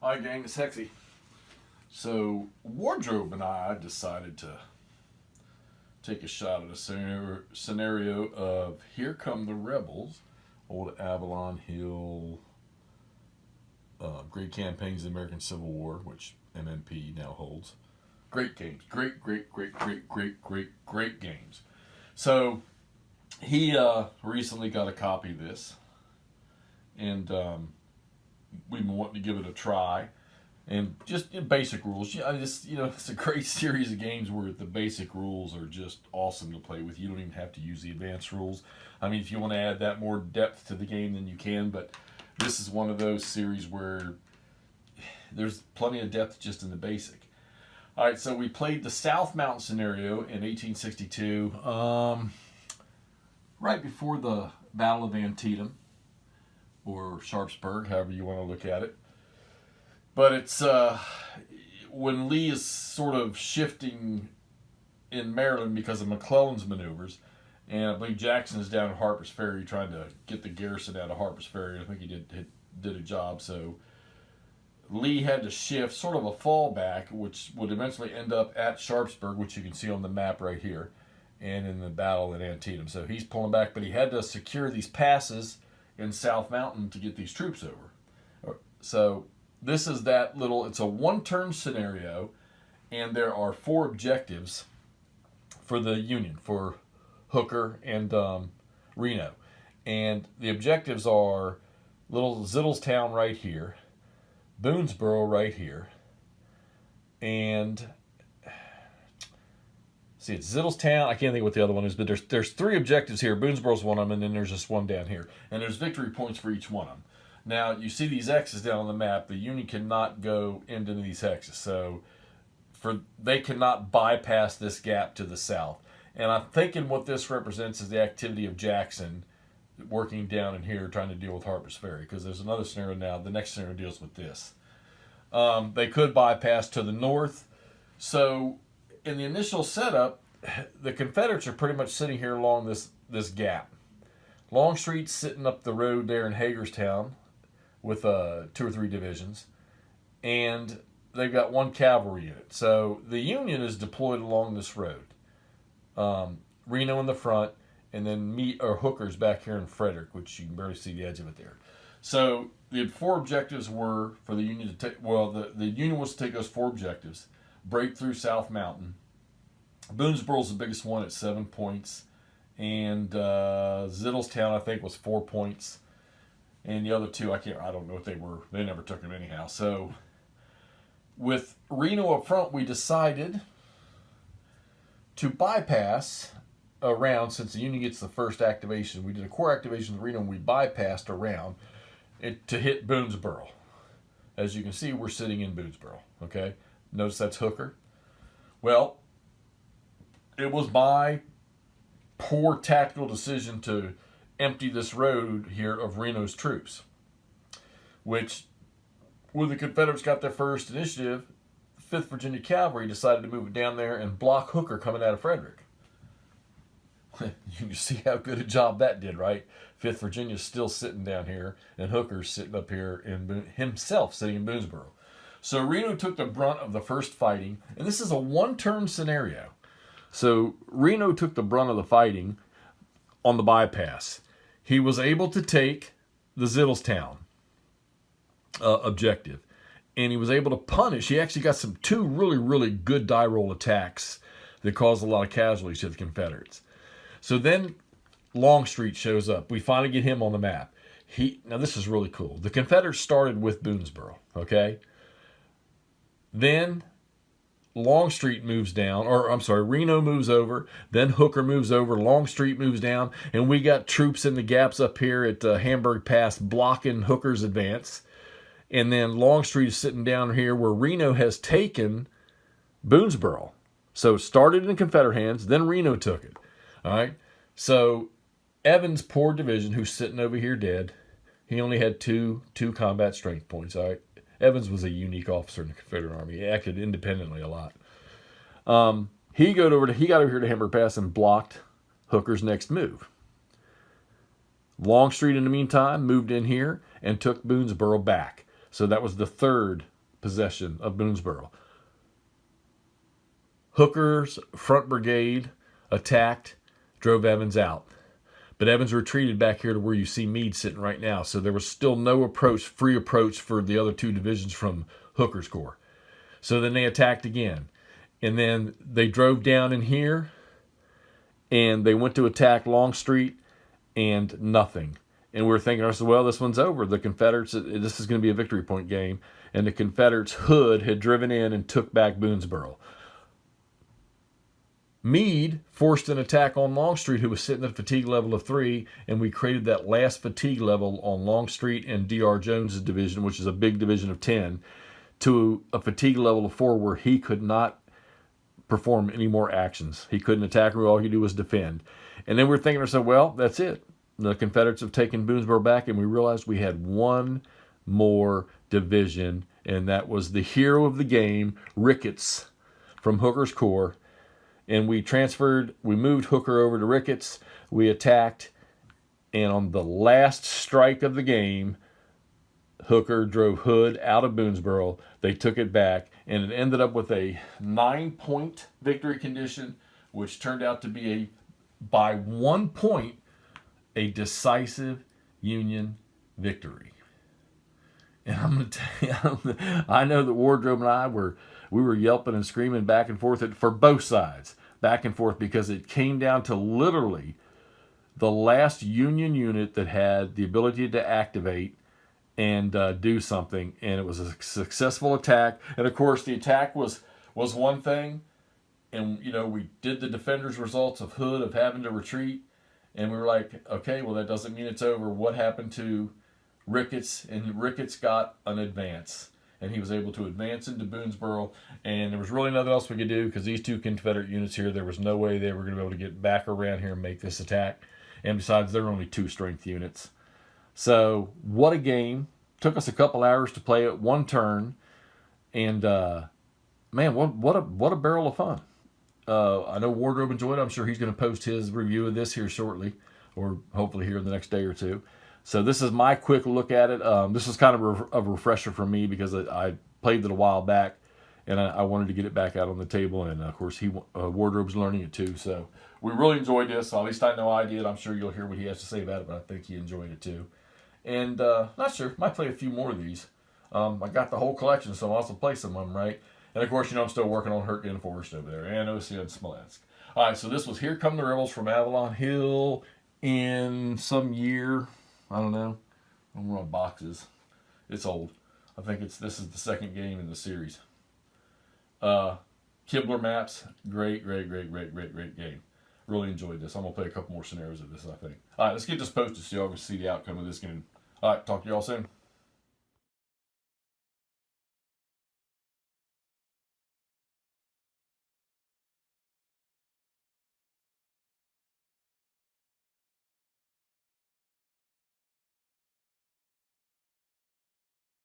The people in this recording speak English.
Hi gang, it's Hexy. So Wardrobe and I decided to take a shot at a scenario of Here Come the Rebels, old Avalon Hill, great campaigns of the American Civil War, which MMP now holds. Great games, great games. So he recently got a copy of this, and we've been wanting to give it a try. And just basic rules. It's a great series of games where the basic rules are just awesome to play with. You don't even have to use the advanced rules. I mean, if you want to add that more depth to the game, then you can. But this is one of those series where there's plenty of depth just in the basic. All right, so we played the South Mountain scenario in 1862, right before the Battle of Antietam, or Sharpsburg, however you want to look at it. But it's when Lee is sort of shifting in Maryland because of McClellan's maneuvers, and I believe Jackson is down at Harper's Ferry trying to get the garrison out of Harper's Ferry. I think he did a job. So Lee had to shift, sort of a fallback, which would eventually end up at Sharpsburg, which you can see on the map right here, and in the battle at Antietam. So he's pulling back, but he had to secure these passes in South Mountain to get these troops over. So this is it's a one-turn scenario, and there are 4 objectives for the Union, for Hooker and Reno. And the objectives are little Zittlestown right here, Boonesboro right here, and see, it's Zittlestown. I can't think what the other one is, but there's 3 objectives here. Boonesboro's one of them, and then there's just one down here. And there's victory points for each one of them. Now, you see these X's down on the map. The Union cannot go into these X's. So they cannot bypass this gap to the south. And I'm thinking what this represents is the activity of Jackson working down in here trying to deal with Harper's Ferry, because there's another scenario now. The next scenario deals with this. They could bypass to the north. So in the initial setup, the Confederates are pretty much sitting here along this gap. Longstreet's sitting up the road there in Hagerstown with 2 or 3 divisions, and they've got 1 cavalry unit. So the Union is deployed along this road. Reno in the front, and then Hooker's back here in Frederick, which you can barely see the edge of it there. So the 4 objectives were for the Union to take. Well, the Union was to take those 4 objectives: break through South Mountain. Boonesboro's the biggest one at 7 points, and Zittlestown I think was 4 points. And the other 2, I don't know what they were. They never took them anyhow. So with Reno up front, we decided to bypass around, since the Union gets the first activation. We did a core activation with Reno, and we bypassed around it to hit Boonesboro. As you can see, we're sitting in Boonesboro. Okay? Notice that's Hooker. Well, it was my poor tactical decision to empty this road here of Reno's troops, which, when the Confederates got their first initiative, 5th Virginia Cavalry decided to move it down there and block Hooker coming out of Frederick. You can see how good a job that did, right? 5th Virginia's still sitting down here, and Hooker's sitting up here, himself sitting in Boonesboro. So Reno took the brunt of the first fighting, and this is a one-turn scenario. So Reno took the brunt of the fighting on the bypass. He was able to take the Zittlestown objective, and he was able to punish. He actually got 2 really, really good die roll attacks that caused a lot of casualties to the Confederates. So then Longstreet shows up. We finally get him on the map. Now this is really cool. The Confederates started with Boonesboro, okay? Then Longstreet moves down, Reno moves over, then Hooker moves over, Longstreet moves down, and we got troops in the gaps up here at Hamburg Pass blocking Hooker's advance. And then Longstreet is sitting down here where Reno has taken Boonesboro. So it started in Confederate hands, then Reno took it. All right? So Evans' poor division, who's sitting over here dead, he only had two combat strength points. All right? Evans was a unique officer in the Confederate Army. He acted independently a lot. He got over here to Hamburg Pass and blocked Hooker's next move. Longstreet, in the meantime, moved in here and took Boonesboro back. So that was the 3rd possession of Boonesboro. Hooker's front brigade attacked, drove Evans out. But Evans retreated back here to where you see Meade sitting right now. So there was still no free approach for the other two divisions from Hooker's corps. So then they attacked again. And then they drove down in here, and they went to attack Longstreet, and nothing. And we're thinking, well, this one's over. The Confederates, this is going to be a victory point game. And the Confederates' Hood had driven in and took back Boonesboro. Meade forced an attack on Longstreet, who was sitting at a fatigue level of 3, and we created that last fatigue level on Longstreet and D.R. Jones's division, which is a big division of 10, to a fatigue level of 4 where he could not perform any more actions. He couldn't attack, or all he could do was defend. And then we're thinking to ourselves, well, that's it. The Confederates have taken Boonesboro back, and we realized we had one more division, and that was the hero of the game, Ricketts, from Hooker's corps. And we moved Hooker over to Ricketts. We attacked, and on the last strike of the game, Hooker drove Hood out of Boonesboro. They took it back, and it ended up with a 9-point victory condition, which turned out to be by 1 point, a decisive Union victory. And I'm going to tell you, I know that Wardrobe and I were yelping and screaming back and forth for both sides, back and forth, because it came down to literally the last Union unit that had the ability to activate and do something, and it was a successful attack. And of course, the attack was one thing, and we did the defenders' results of Hood of having to retreat, and we were like, okay, well, that doesn't mean it's over. What happened to Ricketts? And Ricketts got an advance, and he was able to advance into Boonesboro, and there was really nothing else we could do because these two Confederate units here, there was no way they were going to be able to get back around here and make this attack. And besides, there were only 2 strength units. So what a game. Took us a couple hours to play it, 1 turn, and man, what a barrel of fun. I know Wardrobe enjoyed it. I'm sure he's going to post his review of this here shortly, or hopefully here in the next day or two. So this is my quick look at it. This is kind of a refresher for me because I played it a while back, and I wanted to get it back out on the table. And of course, Wardrobe's learning it too. So we really enjoyed this. At least I know I did. I'm sure you'll hear what he has to say about it, but I think he enjoyed it too. And not sure, might play a few more of these. I got the whole collection, so I'll also play some of them, right? And of course, I'm still working on Hurt and Forest over there, and OC and Smolensk. All right, so this was Here Come the Rebels from Avalon Hill in some year. I don't know. We're on boxes. It's old. I think this is the second game in the series. Kibler maps, great game. Really enjoyed this. I'm going to play a couple more scenarios of this, I think. All right, let's get this posted so y'all can see the outcome of this game. All right, talk to y'all soon.